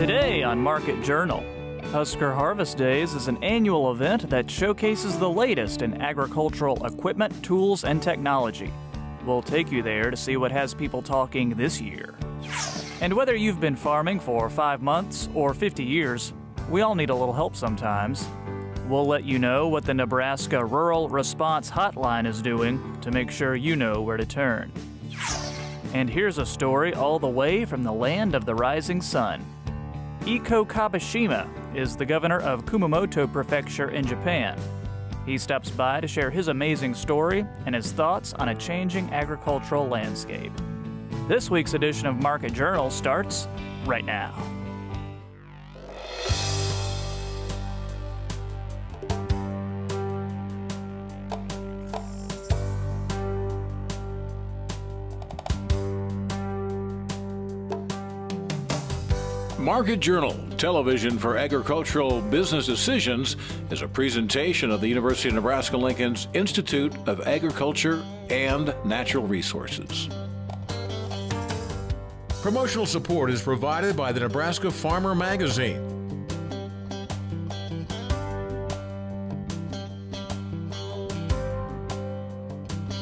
Today on Market Journal, Husker Harvest Days is an annual event that showcases the latest in agricultural equipment, tools, and technology. We'll take you there to see what has people talking this year. And whether you've been farming for 5 months or 50 years, we all need a little help sometimes. We'll let you know what the Nebraska Rural Response Hotline is doing to make sure you know where to turn. And here's a story all the way from the land of the rising sun. Ikuo Kabashima is the governor of Kumamoto Prefecture in Japan. He stops by to share his amazing story and his thoughts on a changing agricultural landscape. This week's edition of Market Journal starts right now. Market Journal, television for agricultural business decisions, is a presentation of the University of Nebraska-Lincoln's Institute of Agriculture and Natural Resources. Promotional support is provided by the Nebraska Farmer Magazine.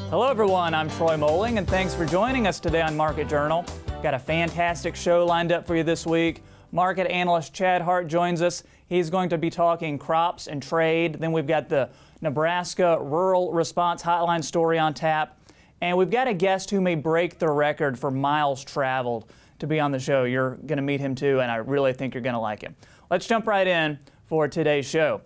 Hello everyone, I'm Troy Moling, and thanks for joining us today on Market Journal. Got a fantastic show lined up for you this week. Market analyst Chad Hart joins us. He's going to be talking crops and trade. Then we've got the Nebraska Rural Response Hotline story on tap. And we've got a guest who may break the record for miles traveled to be on the show. You're going to meet him too, and I really think you're going to like him. Let's jump right in for today's show.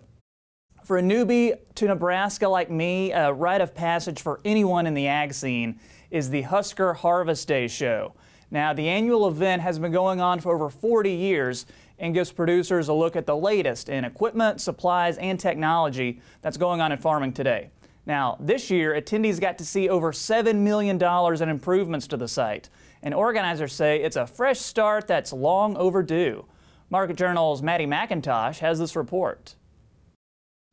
For a newbie to Nebraska like me, a rite of passage for anyone in the ag scene is the Husker Harvest Days show. Now, the annual event has been going on for over 40 years and gives producers a look at the latest in equipment, supplies, and technology that's going on in farming today. Now, this year, attendees got to see over $7 million in improvements to the site, and organizers say it's a fresh start that's long overdue. Market Journal's Maddie McIntosh has this report.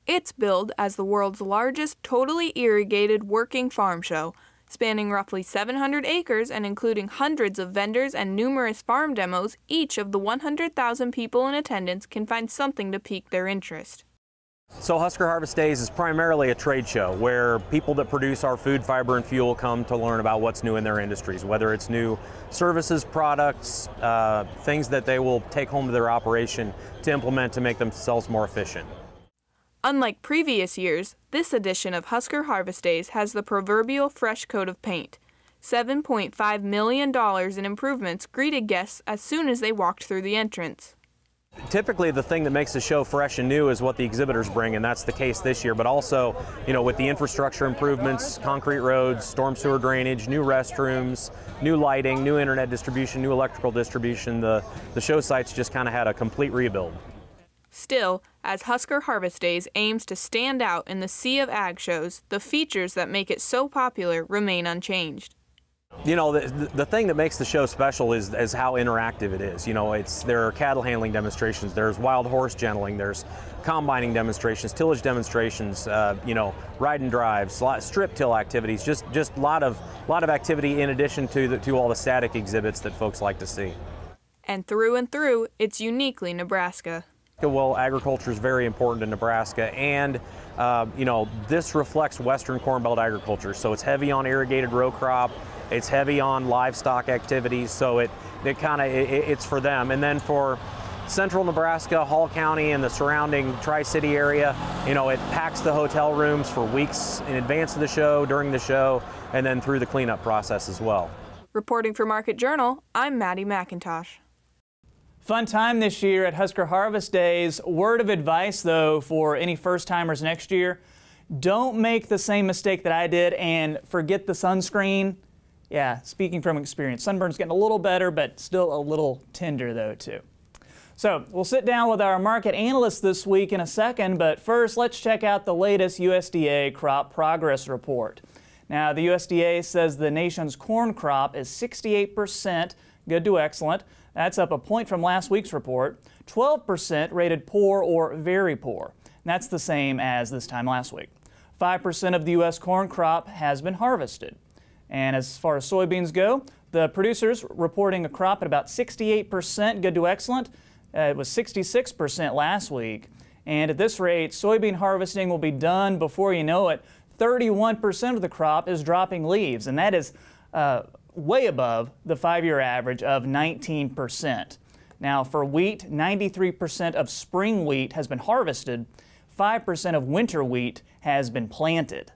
It's billed as the world's largest totally irrigated working farm show, spanning roughly 700 acres and including hundreds of vendors and numerous farm demos. Each of the 100,000 people in attendance can find something to pique their interest. So Husker Harvest Days is primarily a trade show where people that produce our food, fiber, and fuel come to learn about what's new in their industries, whether it's new services, products, things that they will take home to their operation to implement to make themselves more efficient. Unlike previous years, this edition of Husker Harvest Days has the proverbial fresh coat of paint. $7.5 million in improvements greeted guests as soon as they walked through the entrance. Typically, the thing that makes the show fresh and new is what the exhibitors bring, and that's the case this year. But also, with the infrastructure improvements, concrete roads, storm sewer drainage, new restrooms, new lighting, new internet distribution, new electrical distribution, the show site's just kind of had a complete rebuild. Still, as Husker Harvest Days aims to stand out in the sea of ag shows, the features that make it so popular remain unchanged. The thing that makes the show special is how interactive it is. There are cattle handling demonstrations, there's wild horse gentling, there's combining demonstrations, tillage demonstrations, ride and drives, strip till activities, just a lot of activity in addition to all the static exhibits that folks like to see. And through, it's uniquely Nebraska. Well, agriculture is very important in Nebraska, and this reflects Western Corn Belt agriculture. So it's heavy on irrigated row crop, it's heavy on livestock activities. So it's for them. And then for Central Nebraska, Hall County, and the surrounding Tri-City area, it packs the hotel rooms for weeks in advance of the show, during the show, and then through the cleanup process as well. Reporting for Market Journal, I'm Maddie McIntosh. Fun time this year at Husker Harvest Days. Word of advice, though, for any first-timers next year, don't make the same mistake that I did and forget the sunscreen. Yeah, speaking from experience, sunburn's getting a little better, but still a little tender, though, too. So we'll sit down with our market analyst this week in a second, but first let's check out the latest USDA crop progress report. Now, the USDA says the nation's corn crop is 68% good to excellent. That's up a point from last week's report. 12% rated poor or very poor. That's the same as this time last week. 5% of the U.S. corn crop has been harvested. And as far as soybeans go, the producers reporting a crop at about 68% good to excellent. It was 66% last week. And at this rate, soybean harvesting will be done before you know it. 31% of the crop is dropping leaves, and that is way above the 5-year average of 19%. Now for wheat, 93% of spring wheat has been harvested. 5% of winter wheat has been planted.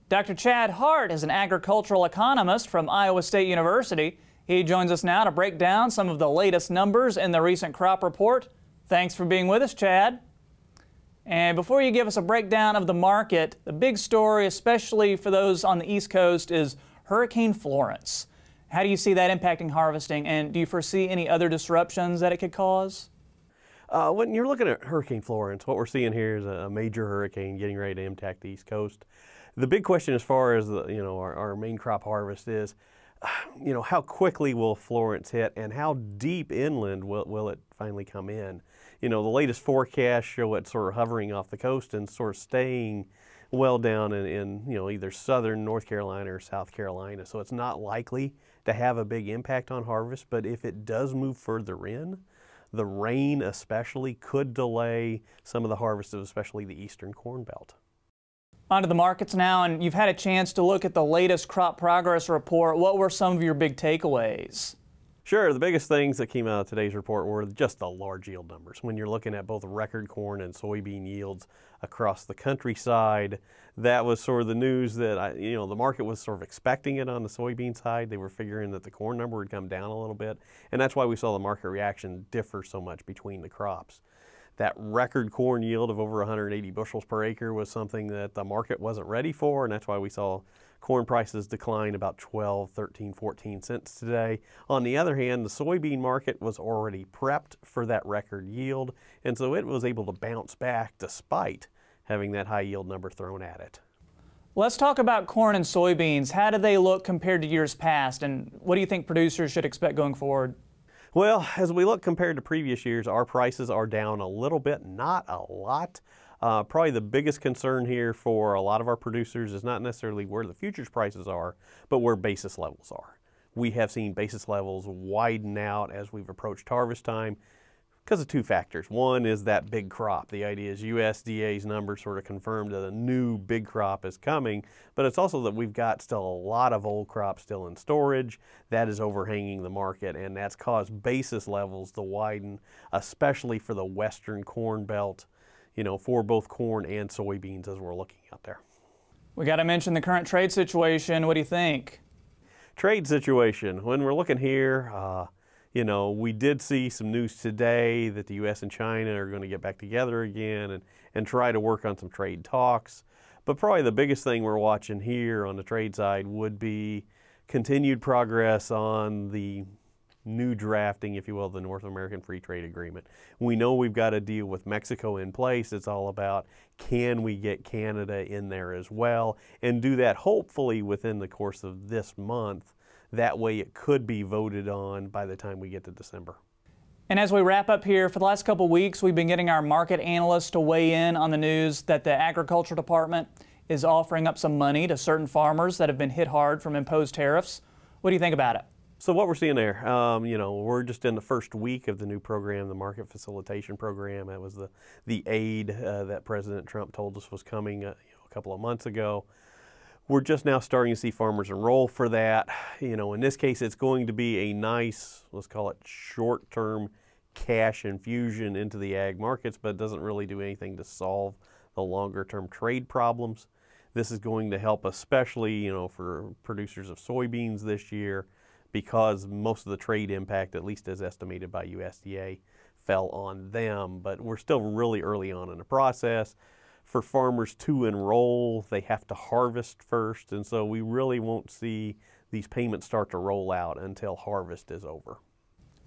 Dr. Chad Hart is an agricultural economist from Iowa State University. He joins us now to break down some of the latest numbers in the recent crop report. Thanks for being with us, Chad. And before you give us a breakdown of the market, the big story, especially for those on the East Coast, is Hurricane Florence. How do you see that impacting harvesting, and do you foresee any other disruptions that it could cause? When you're looking at Hurricane Florence, what we're seeing here is a major hurricane getting ready to impact the East Coast. The big question as far as our main crop harvest is, how quickly will Florence hit, and how deep inland will it finally come in? The latest forecasts show it sort of hovering off the coast and sort of staying well down in either southern North Carolina or South Carolina. So it's not likely to have a big impact on harvest, but if it does move further in, the rain especially could delay some of the harvest of especially the eastern corn belt. On to the markets now, and you've had a chance to look at the latest crop progress report. What were some of your big takeaways? Sure, the biggest things that came out of today's report were just the large yield numbers. When you're looking at both record corn and soybean yields across the countryside, that was sort of the news that the market was sort of expecting it on the soybean side. They were figuring that the corn number would come down a little bit, and that's why we saw the market reaction differ so much between the crops. That record corn yield of over 180 bushels per acre was something that the market wasn't ready for, and that's why we saw corn prices decline about 12, 13, 14 cents today. On the other hand, the soybean market was already prepped for that record yield, and so it was able to bounce back despite having that high yield number thrown at it. Let's talk about corn and soybeans. How do they look compared to years past, and what do you think producers should expect going forward? Well, as we look compared to previous years, our prices are down a little bit, not a lot. Probably the biggest concern here for a lot of our producers is not necessarily where the futures prices are, but where basis levels are. We have seen basis levels widen out as we've approached harvest time because of two factors. One is that big crop. The idea is USDA's numbers sort of confirm that a new big crop is coming, but it's also that we've got still a lot of old crops still in storage. That is overhanging the market, and that's caused basis levels to widen, especially for the western corn belt, for both corn and soybeans as we're looking out there. We got to mention the current trade situation. What do you think? Trade situation. When we're looking here, we did see some news today that the U.S. and China are going to get back together again and try to work on some trade talks. But probably the biggest thing we're watching here on the trade side would be continued progress on the new drafting, if you will, the North American Free Trade Agreement. We know we've got a deal with Mexico in place. It's all about, can we get Canada in there as well, and do that hopefully within the course of this month. That way it could be voted on by the time we get to December. And as we wrap up here, for the last couple of weeks, we've been getting our market analysts to weigh in on the news that the Agriculture Department is offering up some money to certain farmers that have been hit hard from imposed tariffs. What do you think about it? So what we're seeing there, we're just in the first week of the new program, the Market Facilitation Program. That was the aid that President Trump told us was coming a couple of months ago. We're just now starting to see farmers enroll for that. In this case, it's going to be a nice, let's call it short-term cash infusion into the ag markets, but it doesn't really do anything to solve the longer-term trade problems. This is going to help especially, for producers of soybeans this year, because most of the trade impact, at least as estimated by USDA, fell on them. But we're still really early on in the process. For farmers to enroll, they have to harvest first, and so we really won't see these payments start to roll out until harvest is over.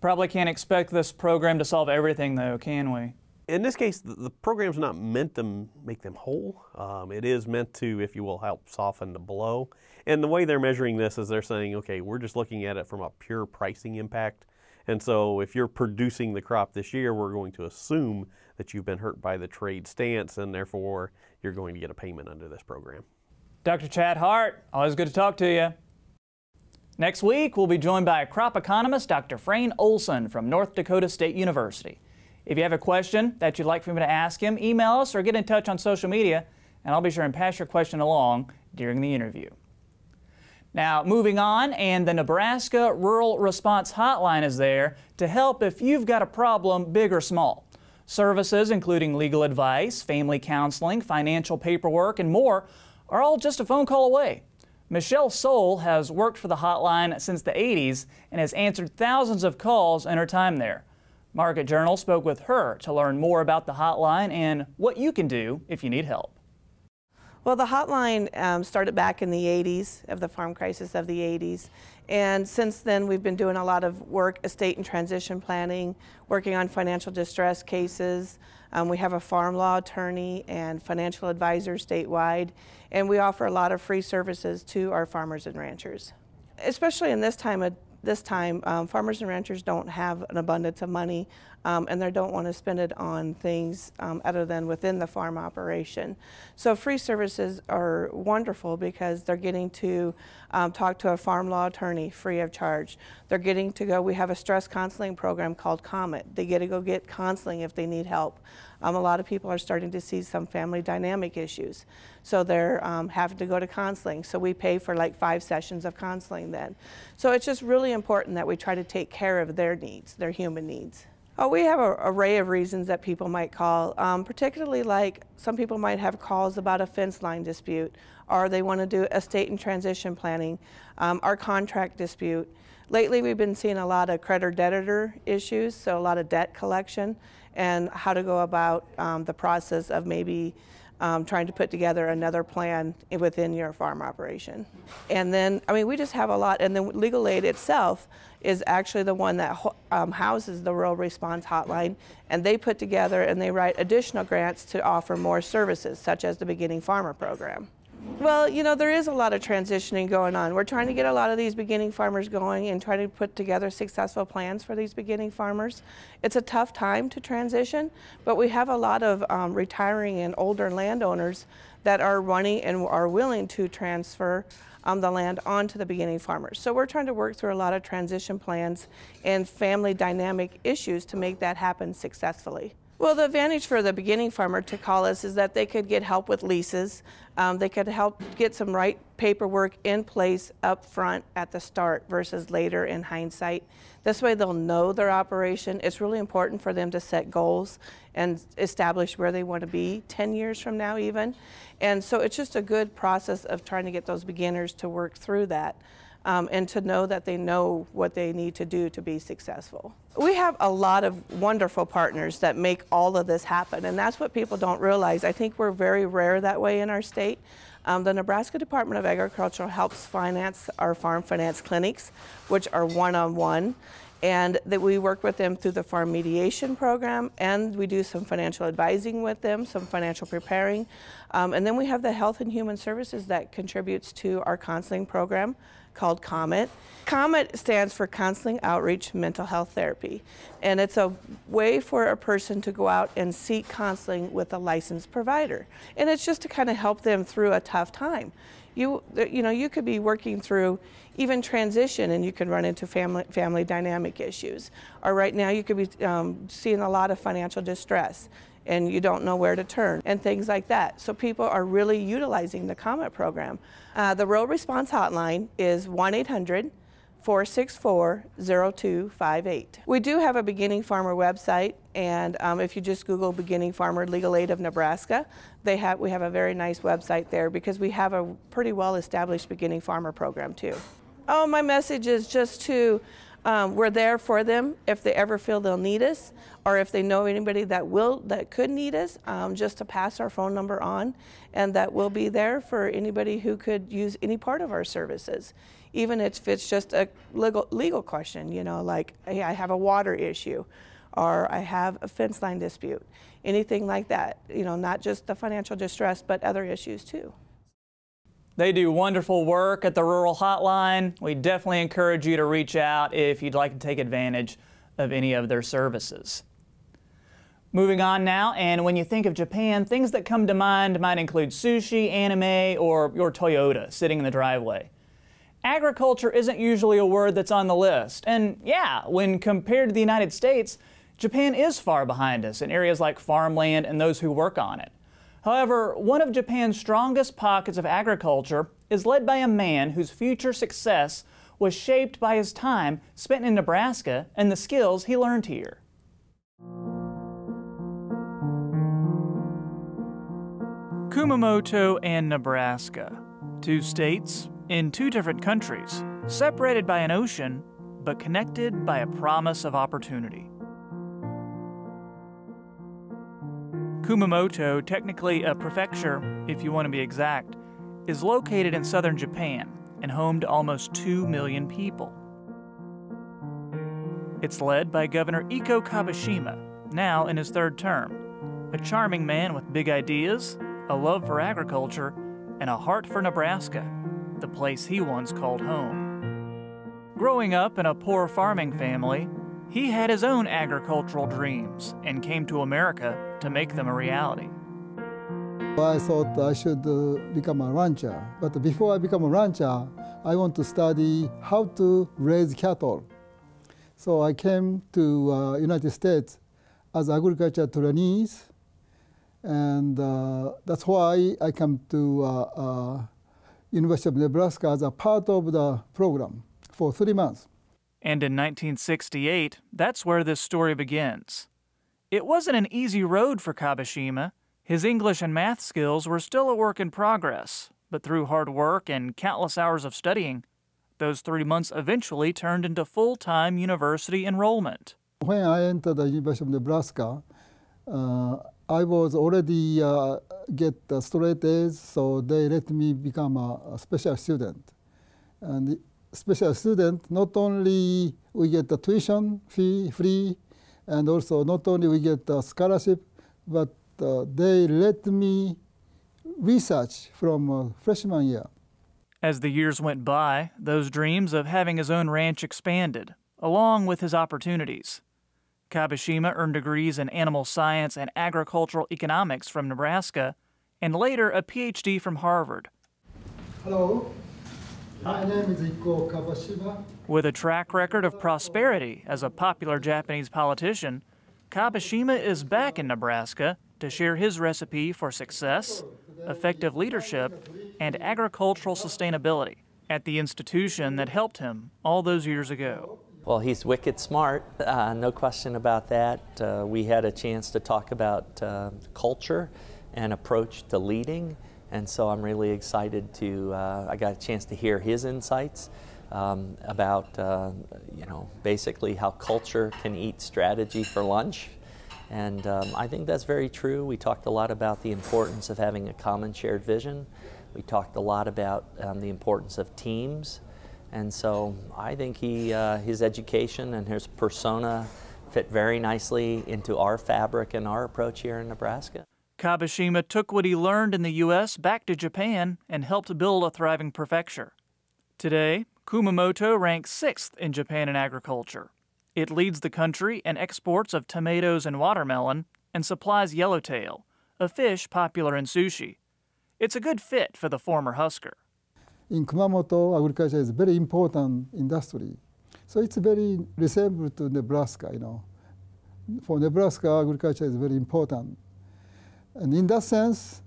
Probably can't expect this program to solve everything, though, can we? In this case, the program's not meant to make them whole. It is meant to, if you will, help soften the blow. And the way they're measuring this is they're saying, okay, we're just looking at it from a pure pricing impact. And so if you're producing the crop this year, we're going to assume that you've been hurt by the trade stance, and therefore you're going to get a payment under this program. Dr. Chad Hart, always good to talk to you. Next week, we'll be joined by crop economist Dr. Frayne Olson from North Dakota State University. If you have a question that you'd like for me to ask him, email us or get in touch on social media, and I'll be sure and pass your question along during the interview. Now, moving on, and the Nebraska Rural Response Hotline is there to help if you've got a problem, big or small. Services including legal advice, family counseling, financial paperwork, and more are all just a phone call away. Michelle Soll has worked for the hotline since the 80s and has answered thousands of calls in her time there. Market Journal spoke with her to learn more about the hotline and what you can do if you need help. Well, the hotline started back in the 80s, of the farm crisis of the 80s. And since then, we've been doing a lot of work, estate and transition planning, working on financial distress cases. We have a farm law attorney and financial advisor statewide. And we offer a lot of free services to our farmers and ranchers. Especially in this time, farmers and ranchers don't have an abundance of money and they don't want to spend it on things other than within the farm operation. So free services are wonderful because they're getting to talk to a farm law attorney free of charge. They're getting to go, we have a stress counseling program called Comet. They get to go get counseling if they need help. A lot of people are starting to see some family dynamic issues. So they're having to go to counseling. So we pay for like 5 sessions of counseling then. So it's just really important that we try to take care of their needs, their human needs. Oh, we have an array of reasons that people might call, particularly like some people might have calls about a fence line dispute, or they want to do estate and transition planning, our contract dispute. Lately we've been seeing a lot of creditor-debtor issues, so a lot of debt collection, and how to go about the process of maybe trying to put together another plan within your farm operation. And then, I mean, we just have a lot, and then legal aid itself is actually the one that houses the Rural Response Hotline, and they put together and they write additional grants to offer more services, such as the Beginning Farmer Program. Well, you know, there is a lot of transitioning going on. We're trying to get a lot of these beginning farmers going and try to put together successful plans for these beginning farmers. It's a tough time to transition, but we have a lot of retiring and older landowners that are running and are willing to transfer the land onto the beginning farmers. So we're trying to work through a lot of transition plans and family dynamic issues to make that happen successfully. Well, the advantage for the beginning farmer to call us is that they could get help with leases. They could help get some right paperwork in place up front at the start versus later in hindsight. This way they'll know their operation. It's really important for them to set goals and establish where they want to be 10 years from now even. And so it's just a good process of trying to get those beginners to work through that. And to know that they know what they need to do to be successful. We have a lot of wonderful partners that make all of this happen, and that's what people don't realize. I think we're very rare that way in our state. The Nebraska Department of Agriculture helps finance our farm finance clinics, which are one-on-one, and that we work with them through the farm mediation program, and we do some financial advising with them, some financial preparing. And then we have the Health and Human Services that contributes to our counseling program called Comet. Comet stands for Counseling Outreach Mental Health Therapy, and it's a way for a person to go out and seek counseling with a licensed provider. And it's just to kind of help them through a tough time. You know, you could be working through even transition and you can run into family dynamic issues. Or right now you could be seeing a lot of financial distress and you don't know where to turn and things like that. So people are really utilizing the Comet program. The Rural Response Hotline is 1-800-464-0258. We do have a Beginning Farmer website, and if you just Google Beginning Farmer Legal Aid of Nebraska, we have a very nice website there because we have a pretty well established Beginning Farmer program too. Oh, my message is just to we're there for them if they ever feel they'll need us, or if they know anybody that could need us, just to pass our phone number on, and that we'll be there for anybody who could use any part of our services. Even if it's just a legal question, you know, like, hey, I have a water issue, or I have a fence line dispute, anything like that, you know, not just the financial distress, but other issues too. They do wonderful work at the Rural Hotline. We definitely encourage you to reach out if you'd like to take advantage of any of their services. Moving on now, and when you think of Japan, things that come to mind might include sushi, anime, or your Toyota sitting in the driveway. Agriculture isn't usually a word that's on the list. And yeah, when compared to the United States, Japan is far behind us in areas like farmland and those who work on it. However, one of Japan's strongest pockets of agriculture is led by a man whose future success was shaped by his time spent in Nebraska and the skills he learned here. Kumamoto and Nebraska, two states in two different countries, separated by an ocean, but connected by a promise of opportunity. Kumamoto, technically a prefecture, if you want to be exact, is located in southern Japan and home to almost 2 million people. It's led by Governor Ikuo Kabashima, now in his third term, a charming man with big ideas, a love for agriculture, and a heart for Nebraska, the place he once called home. Growing up in a poor farming family, he had his own agricultural dreams and came to America to make them a reality. I thought I should become a rancher, but before I become a rancher, I want to study how to raise cattle. So I came to United States as agriculture trainees, and that's why I came to University of Nebraska as a part of the program for 3 months. And in 1968, that's where this story begins. It wasn't an easy road for Kabashima. His English and math skills were still a work in progress, but through hard work and countless hours of studying, those 3 months eventually turned into full-time university enrollment. When I entered the University of Nebraska, I was already get straight A's, so they let me become a special student. And special student, not only we get the tuition fee free, and also not only we get a scholarship, but they let me research from freshman year. As the years went by, those dreams of having his own ranch expanded, along with his opportunities. Kabashima earned degrees in animal science and agricultural economics from Nebraska, and later a PhD from Harvard. Hello, my name is Ikuo Kabashima. With a track record of prosperity as a popular Japanese politician, Kabashima is back in Nebraska to share his recipe for success, effective leadership, and agricultural sustainability at the institution that helped him all those years ago. Well, he's wicked smart, no question about that. We had a chance to talk about culture and approach to leading, and so I'm really excited to, I got a chance to hear his insights about, basically how culture can eat strategy for lunch. And I think that's very true. We talked a lot about the importance of having a common shared vision. We talked a lot about the importance of teams. And so I think his education and his persona fit very nicely into our fabric and our approach here in Nebraska. Kabashima took what he learned in the U.S. back to Japan and helped build a thriving prefecture. Today, Kumamoto ranks 6th in Japan in agriculture. It leads the country in exports of tomatoes and watermelon and supplies yellowtail, a fish popular in sushi. It's a good fit for the former Husker. In Kumamoto, agriculture is a very important industry. So it's very resemblable to Nebraska, For Nebraska, agriculture is very important. And in that sense,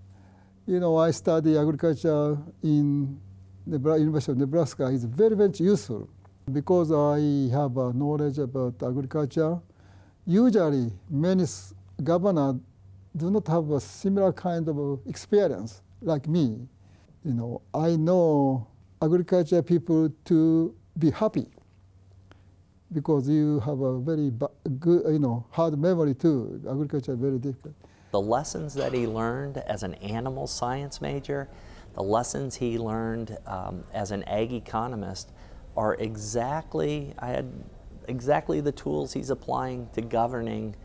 I study agriculture in the University of Nebraska is very much useful because I have knowledge about agriculture. Usually, many governors do not have a similar kind of experience like me. I know agriculture people to be happy because you have a very good, hard memory too. Agriculture is very difficult. The lessons that he learned as an animal science major, the lessons he learned as an ag economist are exactly the tools he's applying to governing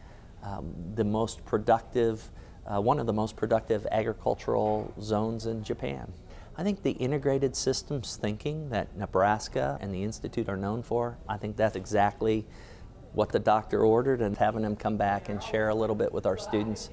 the most productive, one of the most productive agricultural zones in Japan. I think the integrated systems thinking that Nebraska and the Institute are known for, I think that's exactly what the doctor ordered, and having him come back and share a little bit with our students,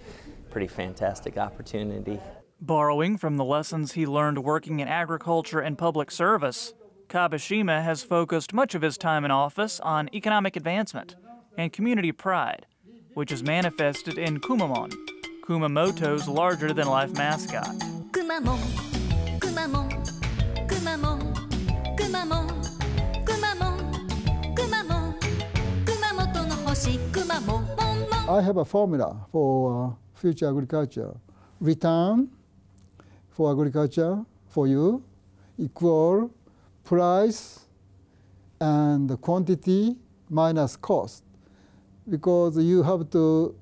pretty fantastic opportunity. Borrowing from the lessons he learned working in agriculture and public service, Kabashima has focused much of his time in office on economic advancement and community pride, which is manifested in Kumamon, Kumamoto's larger-than-life mascot. Kumamon, Kumamon, Kumamon, Kumamon, Kumamon, Kumamon, Kumamoto no hoshi, Kumamon. I have a formula for future agriculture. Return for agriculture for you equal price and quantity minus cost, because you have to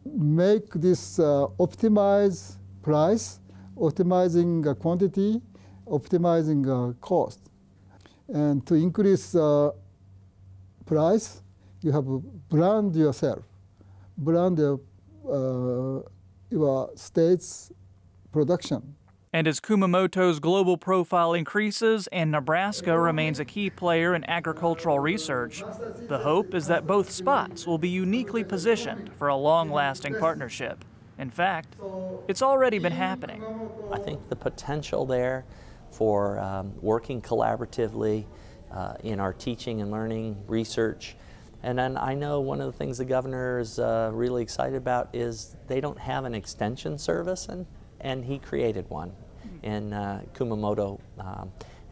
make this optimize price, optimizing quantity, optimizing cost. And to increase price, you have to brand yourself, brand your state's production. And as Kumamoto's global profile increases and Nebraska remains a key player in agricultural research, the hope is that both spots will be uniquely positioned for a long-lasting partnership. In fact, it's already been happening. I think the potential there for working collaboratively in our teaching and learning research. And then I know one of the things the governor is really excited about is they don't have an extension service, and he created one in Kumamoto.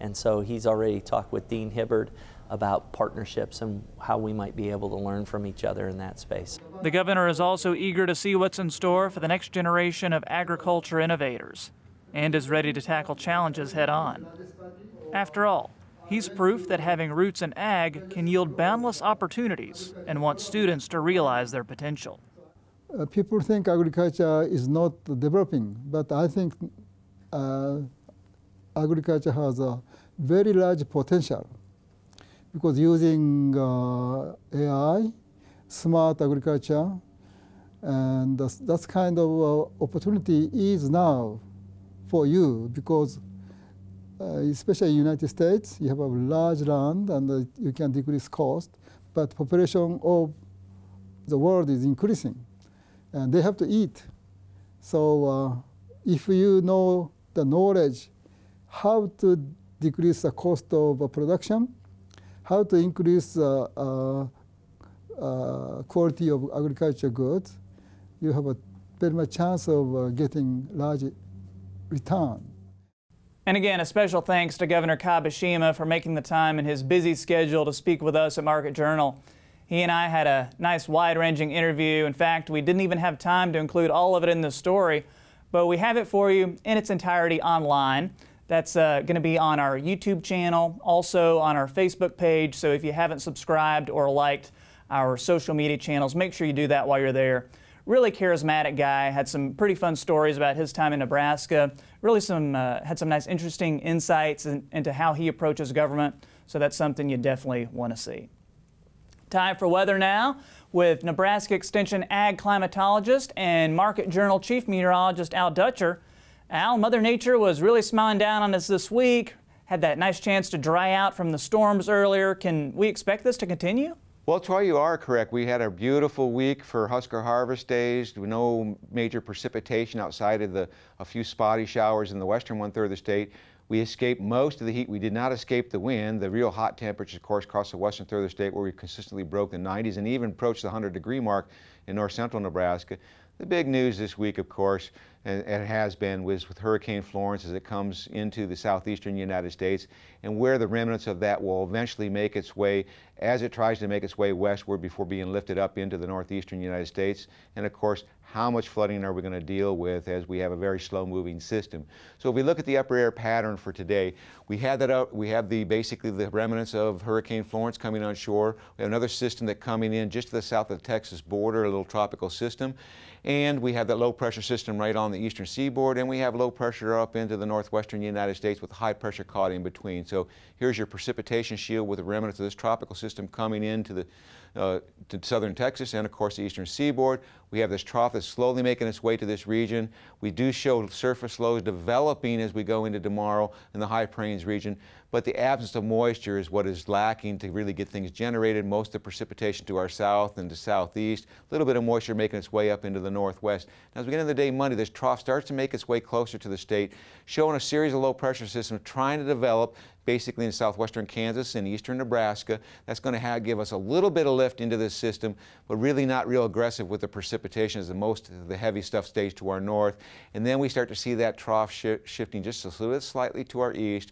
And so he's already talked with Dean Hibbard about partnerships and how we might be able to learn from each other in that space. The governor is also eager to see what's in store for the next generation of agriculture innovators and is ready to tackle challenges head on. After all, he's proof that having roots in ag can yield boundless opportunities and wants students to realize their potential. People think agriculture is not developing, but I think agriculture has a very large potential, because using AI, smart agriculture, and that kind of opportunity is now for you, because especially in the United States, you have a large land and you can decrease cost, but population of the world is increasing, and they have to eat. So if you know the knowledge how to decrease the cost of production, how to increase quality of agriculture goods, you have a very much chance of getting large return. And again, a special thanks to Governor Kabashima for making the time in his busy schedule to speak with us at Market Journal. He and I had a nice wide-ranging interview. In fact, we didn't even have time to include all of it in the story, but we have it for you in its entirety online. That's going to be on our YouTube channel, also on our Facebook page. So if you haven't subscribed or liked our social media channels, make sure you do that while you're there. Really charismatic guy, had some pretty fun stories about his time in Nebraska. Really had some nice interesting insights into how he approaches government. So that's something you definitely want to see. Time for weather now with Nebraska Extension Ag climatologist and Market Journal chief meteorologist Al Dutcher. Al, Mother Nature was really smiling down on us this week. Had that nice chance to dry out from the storms earlier. Can we expect this to continue? Well, Troy, you are correct. We had a beautiful week for Husker Harvest Days. No major precipitation outside of a few spotty showers in the western one-third of the state. We escaped most of the heat. We did not escape the wind. The real hot temperatures, of course, across the western third of the state where we consistently broke the 90s and even approached the 100-degree mark in north central Nebraska. The big news this week, of course, and it has been, was with Hurricane Florence as it comes into the southeastern United States, and where the remnants of that will eventually make its way as it tries to make its way westward before being lifted up into the northeastern United States. And of course, how much flooding are we going to deal with as we have a very slow-moving system? So if we look at the upper air pattern for today, we have basically the remnants of Hurricane Florence coming on shore. We have another system that coming in just to the south of the Texas border, a little tropical system. And we have that low pressure system right on the eastern seaboard, and we have low pressure up into the northwestern United States with high pressure caught in between. So here's your precipitation shield with the remnants of this tropical system coming into the to southern Texas and of course the eastern seaboard. We have this trough that's slowly making its way to this region. We do show surface lows developing as we go into tomorrow in the high plains region, but the absence of moisture is what is lacking to really get things generated. Most of the precipitation to our south and to southeast, a little bit of moisture making its way up into the northwest. Now, as we get into the day Monday, this trough starts to make its way closer to the state, showing a series of low pressure systems trying to develop basically in southwestern Kansas and eastern Nebraska. That's going to give us a little bit of lift into this system, but really not real aggressive with the precipitation as most of the heavy stuff stays to our north. And then we start to see that trough shifting just a little bit slightly to our east.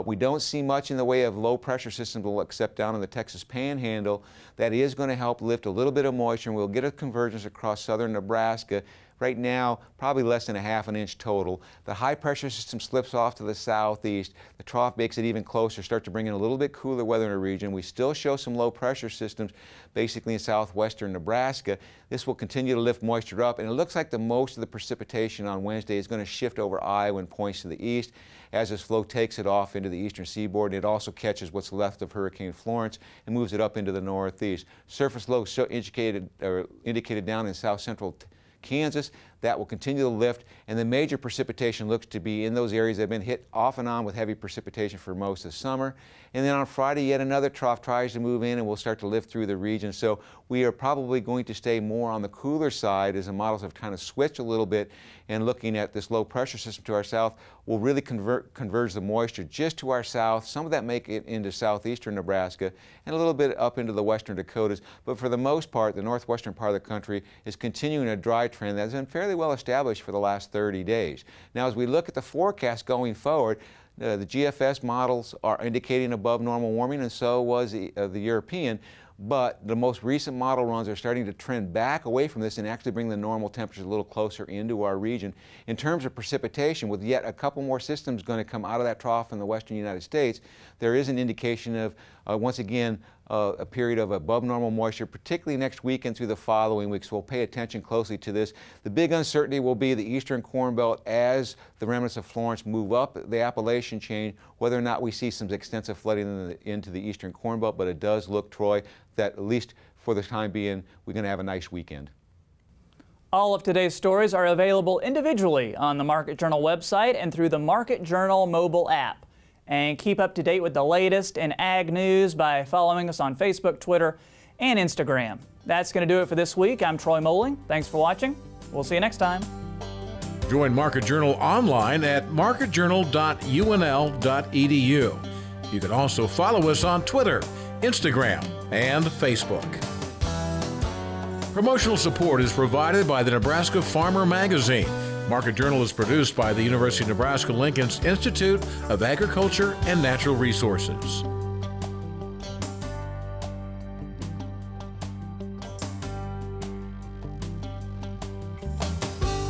We don't see much in the way of low pressure systems except down in the Texas Panhandle. That is going to help lift a little bit of moisture, and we'll get a convergence across southern Nebraska. Right now, probably less than a half an inch total. The high pressure system slips off to the southeast. The trough makes it even closer, start to bring in a little bit cooler weather in the region. We still show some low pressure systems basically in southwestern Nebraska. This will continue to lift moisture up, and it looks like the most of the precipitation on Wednesday is going to shift over Iowa and points to the east as this flow takes it off into the eastern seaboard. It also catches what's left of Hurricane Florence and moves it up into the northeast. Surface low indicated down in south central Kansas. That will continue to lift, and the major precipitation looks to be in those areas that have been hit off and on with heavy precipitation for most of the summer. And then on Friday, yet another trough tries to move in, and we'll start to lift through the region. So we are probably going to stay more on the cooler side as the models have kind of switched a little bit, and looking at this low pressure system to our south will really converge the moisture just to our south. Some of that make it into southeastern Nebraska and a little bit up into the western Dakotas. But for the most part, the northwestern part of the country is continuing a dry trend that's been fairly well established for the last 30 days. Now, as we look at the forecast going forward, the GFS models are indicating above normal warming, and so was the European. But the most recent model runs are starting to trend back away from this and actually bring the normal temperatures a little closer into our region. In terms of precipitation, with yet a couple more systems going to come out of that trough in the western United States, there is an indication of, once again, a period of above normal moisture, particularly next week and through the following weeks. So we'll pay attention closely to this. The big uncertainty will be the eastern Corn Belt as the remnants of Florence move up the Appalachian chain, whether or not we see some extensive flooding into the eastern Corn Belt, but it does look, Troy, that at least for the time being, we're going to have a nice weekend. All of today's stories are available individually on the Market Journal website and through the Market Journal mobile app. And keep up to date with the latest in ag news by following us on Facebook, Twitter, and Instagram. That's going to do it for this week. I'm Troy Moling. Thanks for watching. We'll see you next time. Join Market Journal online at marketjournal.unl.edu. You can also follow us on Twitter, Instagram, and Facebook. Promotional support is provided by the Nebraska Farmer Magazine. Market Journal is produced by the University of Nebraska-Lincoln's Institute of Agriculture and Natural Resources.